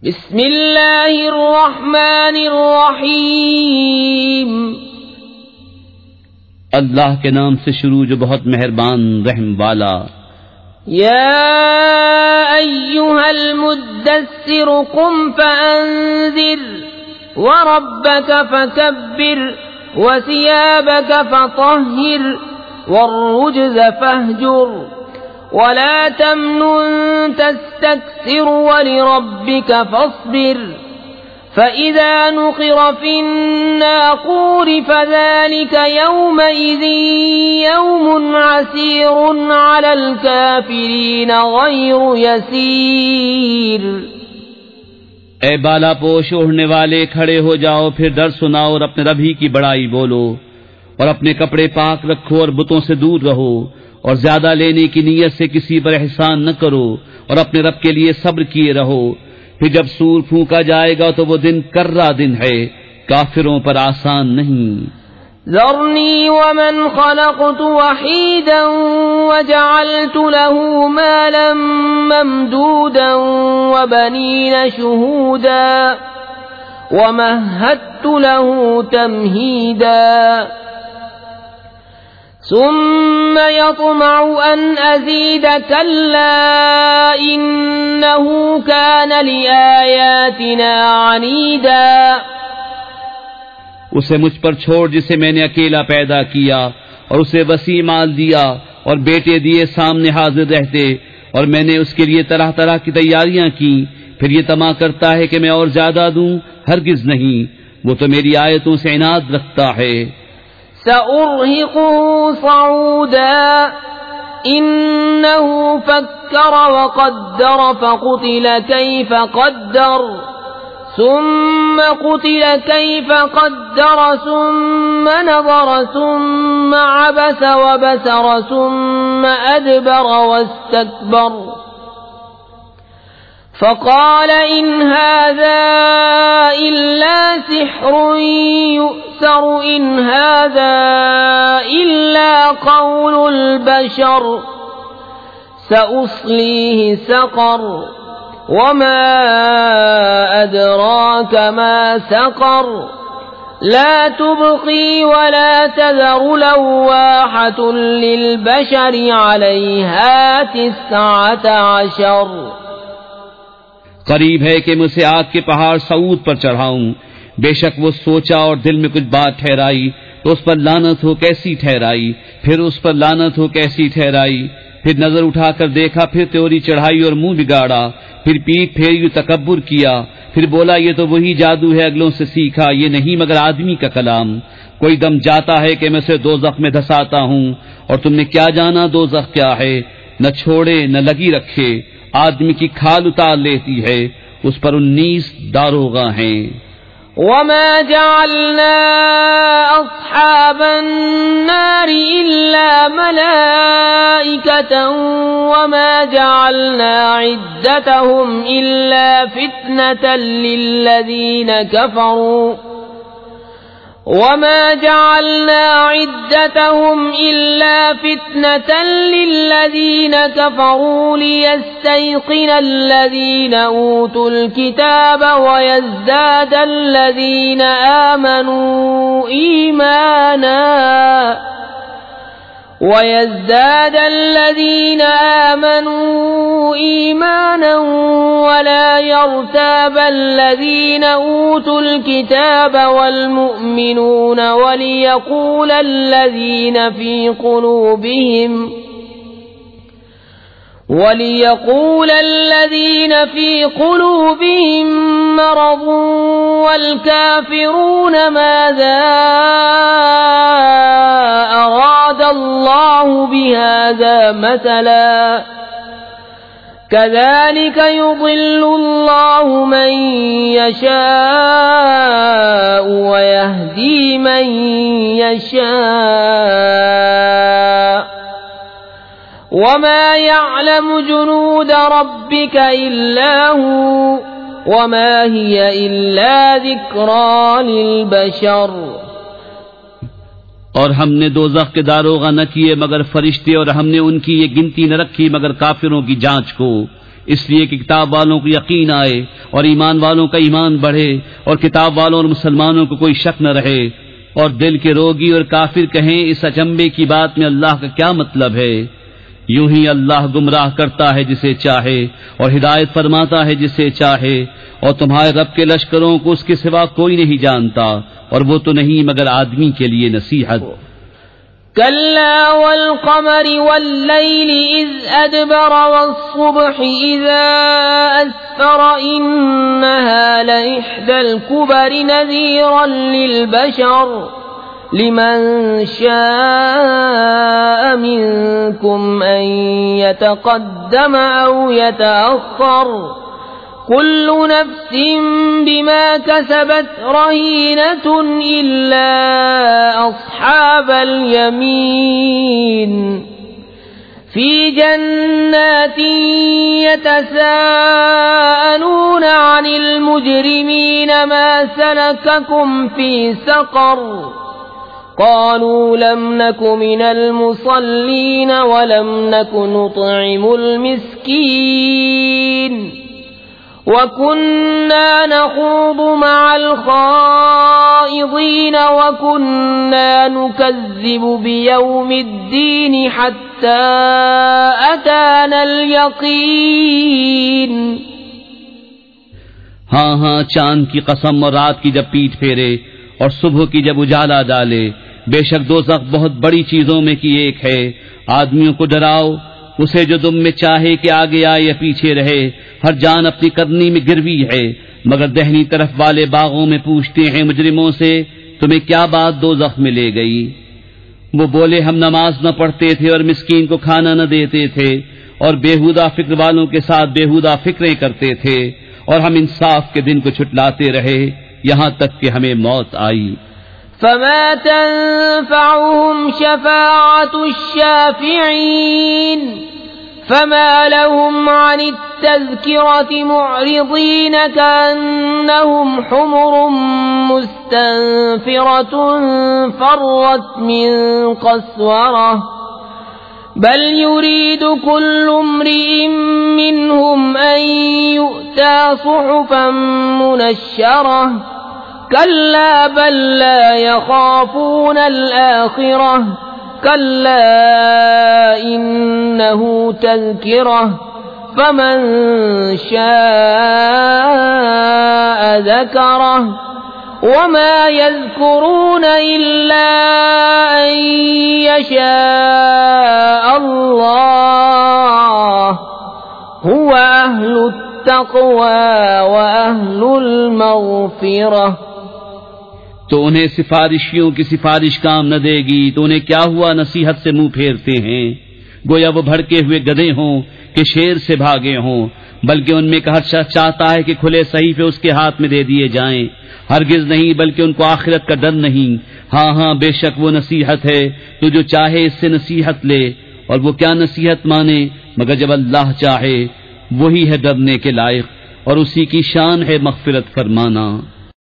बिस्मिल्लाहिर्रहमानिर्रहीम। अल्लाह के नाम से शुरू जो बहुत मेहरबान रहम वाला। या अय्युहल मुद्दस्सिर कुम फअंज़िर व रब्बक फकब्बिर व सियाबक फतह्हिर वर्रुज्ज़ फहजुर वला तमनुन तस्तक्सिर वलिरब्बिक फस्बिर फइज़ा नुक़िर फ़िन्नाक़ूर फ़ज़ालिक यौमइज़िन यौमुन असीरुन अलल काफ़िरीन गैरु यसीर। ए बाला पोश ओढ़ने वाले, खड़े हो जाओ, फिर डर सुनाओ और अपने रब ही की बड़ाई बोलो, और अपने कपड़े पाक रखो और बुतों से दूर रहो, और ज्यादा लेने की नीयत से किसी पर एहसान न करो, और अपने रब के लिए सब्र किए रहो। फिर जब सूर फूंका जाएगा तो वो दिन कर्रा दिन है, काफिरों पर आसान नहीं। ज़रनी वमन खलक़तु वहीदन वजअलतु लहू मालन ममदूदन वबनीन शुहूदा वमहदतु लहू तमहीदा सुम्म यत्मउ अन अज़ीद कल्ला इन्नहु कान लिआयातिना अनीदा। उसे मुझ पर छोड़ जिसे मैंने अकेला पैदा किया, और उसे वसी माल दिया और बेटे दिए सामने हाजिर रहते, और मैंने उसके लिए तरह तरह की तैयारियां की। फिर ये तमा करता है कि मैं और ज्यादा दूं, हरगिज नहीं, वो तो मेरी आयतों से इनाद रखता है। सउर्हिक़ुहु सऊदा इन्नहु फक्कर वक़द्दर फक़ुतिल कैफ़ क़द्दर सुम्म क़ुतिल कैफ़ क़द्दर सुम्म नज़र सुम्म अबस वबसर सुम्म अदबर वस्तकबर फ़क़ाल इन हाज़ा इल्ला सिह्रुन युअ्सर इन हाज़ा इल्ला क़ौलुल बशर सउस्लीहि सक़र वमा अदराक मा सक़र ला तुबक़ी वला तज़र लव्वाहतुन लिलबशरि अलैहा 19। करीब है कि मैं उसे आग के पहाड़ सऊद पर चढ़ाऊं। बेशक वो सोचा और दिल में कुछ बात ठहराई, तो उस पर लानत हो कैसी ठहराई, फिर उस पर लानत हो कैसी ठहराई। फिर नजर उठाकर देखा, फिर त्योरी चढ़ाई और मुंह बिगाड़ा, फिर पीठ फेरी तकब्बुर किया, फिर बोला ये तो वही जादू है अगलों से सीखा, ये नहीं मगर आदमी का कलाम। कोई दम जाता है कि मैं उसे दोज़ख में धसाता हूं, और तुमने क्या जाना दोज़ख क्या है। न छोड़े न लगी रखे, आदमी की खाल उतार लेती है, उस पर 19 दारोगा हैं। वमा जअलना अस्हाबन नारि इल्ला मलाइकतन वमा जअलना इद्दतहुम इल्ला फितनतन लिल्लज़ीन कफरू वमा जअलना इद्दतहुम इल्ला फितनतन लिल्लज़ीन कफरू लियस्तयक़िनल्लज़ीन ऊतुल किताब वयज़्दादल्लज़ीन आमनू ईमाना वला यर्ताब الذين أوتوا الكتاب والمؤمنون وليقول الذين في قلوبهم مرض والكافرون ماذا أراد الله بهذا مثلا كذلك يضل الله من يشاء ويهدي من يشاء وما يعلم جنود ربك إلا هو وما هي إلا ذكرى للبشر। और हमने दोज़ख के दारोगा न किए मगर फरिश्ते, और हमने उनकी ये गिनती न रखी मगर काफिरों की जांच को, इसलिए कि किताब वालों को यकीन आए और ईमान वालों का ईमान बढ़े और किताब वालों और मुसलमानों को कोई शक न रहे और दिल के रोगी और काफिर कहें इस अचंबे की बात में अल्लाह का क्या मतलब है। यूं ही अल्लाह गुमराह करता है जिसे चाहे और हिदायत फरमाता है जिसे चाहे, और तुम्हारे रब के लश्करों को उसके सिवा कोई नहीं जानता और वो तो नहीं मगर आदमी के लिए नसीहत। कल्ला वल क़मरि वल्लैलि इज़ अदबर वस्सुब्हि इज़ा अस्फर इन्नहा लइह्दल कुबरि नज़ीरन लिल बशर लिमन शाअ मिनकुम अन यतक़द्दम औ यतअख़्ख़र कुल्लु नफ्सिन बिमा कसबत रहीनतुन इल्ला अस्हाबल यमीन फी जन्नातिन यतसाअलून अनिल मुजरिमीन मा सलककुम फी सक़र क़ालू लम नकु मिनल मुसल्लीन वलम नकु नुत्इमुल मिस्कीन वकुन्ना नख़ूदु मअल ख़ाइज़ीन वकुन्ना नुकज़्ज़िबु बियौमिद्दीन हत्ता अतानल यक़ीन। हाँ हाँ, चांद की कसम और रात की जब पीठ फेरे और सुबह की जब उजाला डाले, बेशक दोज़ख बहुत बड़ी चीजों में की एक है। आदमियों को डराओ उसे जो तुम में चाहे कि आगे आए या पीछे रहे, हर जान अपनी करनी में गिरवी है। मगर दहनी तरफ वाले बागों में पूछते हैं मुजरिमों से तुम्हें क्या बात दोज़ख में ले गई। वो बोले हम नमाज न पढ़ते थे और मिस्कीन को खाना न देते थे और बेहुदा फिक्र वालों के साथ बेहुदा फिक्रें करते थे और हम इंसाफ के दिन को छुटलाते रहे यहाँ तक कि हमें मौत आई। फमा तंफअहुम शफाअतुश शाफिईन फमा लहुम अनित तज़किरति मुअरिदीन कअन्नहुम हुमुरुम मुस्तनफिरतुन फर्रत मिन क़स्वरह बल युरीदु कुल्लु इम्रिइन मिनहुम अन यु'ता सुहुफन मुनश्शरह कल्ला बल ला यख़ाफ़ून अल-आख़िरह कल्ला इन्नहु तज़किरह फमन शाअ ज़करह वमा यज़कुरून इल्ला अन यशाअ अल्लाह हुवा अहलुत तक़वा व अहलुल मग़फ़िरह। तो उन्हें सिफारिशियों की सिफारिश काम न देगी तो उन्हें क्या हुआ नसीहत से मुंह फेरते हैं, गोया वो भड़के हुए गधे हों कि शेर से भागे हों। बल्कि उनमें का हर शख्स चाहता है कि खुले सहीफे उसके हाथ में दे दिए जाएं। हरगिज नहीं, बल्कि उनको आखिरत का डर नहीं। हाँ हाँ, बेशक वो नसीहत है तो जो चाहे इससे नसीहत ले, और वो क्या नसीहत माने मगर जब अल्लाह चाहे। वही है डरने के लायक और उसी की शान है मग़फ़िरत फरमाना।